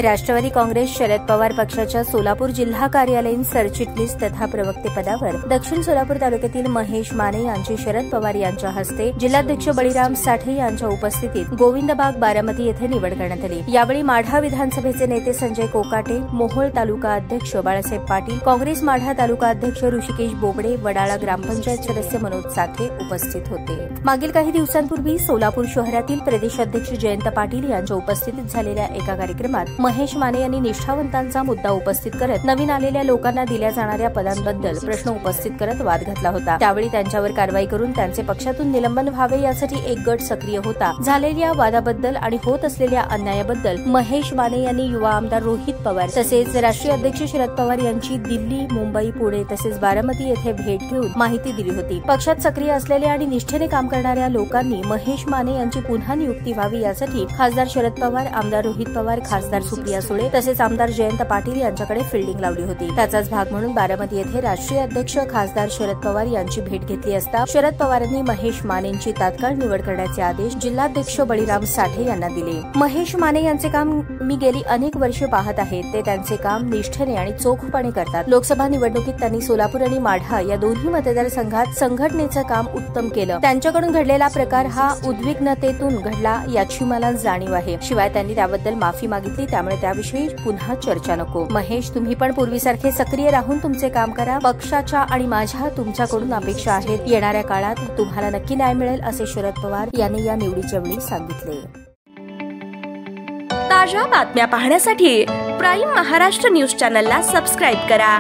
राष्ट्रवादी काँग्रेस शरद पवार पक्षाच्या सोलापूर जिल्हा कार्यालयीन सरचिटणीस तथा प्रवक्ते पदावर दक्षिण सोलापूर तालुक्यातील महेश माने यांची शरद पवार यांच्या हस्ते जिल्हाध्यक्ष बळीराम साठे यांच्या उपस्थितीत गोविंदबाग बारामती येथे निवड करण्यात आली। यावेळी माढा विधानसभेचे नेते संजय कोकाटे, मोहोळ तालुका अध्यक्ष बाळासाहेब पाटील, काँग्रेस माढा तालुका अध्यक्ष ऋषिकेश बोबडे, वडाळा ग्रामपंचायत सदस्य मनोज साठे उपस्थित होते। मागील काही दिवसांपूर्वी सोलापूर शहरातील प्रदेशाध्यक्ष जयंत पाटील यांच्या उपस्थितीत झालेल्या एका कार्यक्रमात महेश माने यांनी निष्ठावंतांचा मुद्दा उपस्थित करत नवीन आलेल्या लोकांना दिल्या जाणाऱ्या पदांबद्दल प्रश्न उपस्थित करत वाद घातला होता। त्यावेळी त्यांच्यावर कारवाई करून त्यांचे पक्षातून निलंबन व्हावे यासाठी एक गट सक्रिय होता। झालेल्या वादाबद्दल आणि होत असलेल्या अन्यायाबद्दल महेश माने यांनी युवा आमदार रोहित पवार तसेच राष्ट्रीय अध्यक्ष शरद पवार यांची दिल्ली, मुंबई, पुणे तसेच बारामती येथे भेट घेऊन माहिती दिली होती। पक्षात सक्रिय असलेल्या आणि निष्ठेने काम करणाऱ्या लोकांनी महेश माने यांची पुन्हा नियुक्ती व्हावी यासाठी खासदार शरद पवार, आमदार रोहित पवार, खासदार सुप्रिया सुळे तसेच आमदार जयंत पाटील यांच्याकडे फिल्डिंग लावली होती। त्याचाच भाग म्हणून बारामती येथे राष्ट्रीय अध्यक्ष खासदार शरद पवार यांची भेट घेतली असता शरद पवारांनी महेश मानेंची तात्काळ निवड करण्याचे आदेश जिल्हाध्यक्ष बळीराम साठे यांना दिले। महेश माने यांचे काम मी गेली अनेक वर्षे पाहत आहे। ते त्यांचे काम निष्ठेने आणि चोखपणे करतात। लोकसभा निवडणुकीत त्यांनी सोलापूर आणि माढा या दोन्ही मतदारसंघात संघटनेचं काम उत्तम केलं। त्यांच्याकडून घडलेला प्रकार हा उद्विग्नतेतून घडला याची मला जाणीव आहे। शिवाय त्यांनी त्याबद्दल माफी मागितली, त्यामुळे त्याविषयी पुन्हा चर्चा नको। महेश, तुम्ही पण पूर्वीसारखे सक्रिय राहून तुमचे काम करा। पक्षाच्या आणि माझ्या तुमच्याकडून अपेक्षा आहेत। येणाऱ्या काळात तुम्हाला नक्की न्याय मिळेल असे शरद पवार यांनी या निवडीच्या वेळी सांगितले। ताज्या बातम्या पाहण्यासाठी प्राईम महाराष्ट्र न्यूज चॅनलला सबस्क्राईब करा।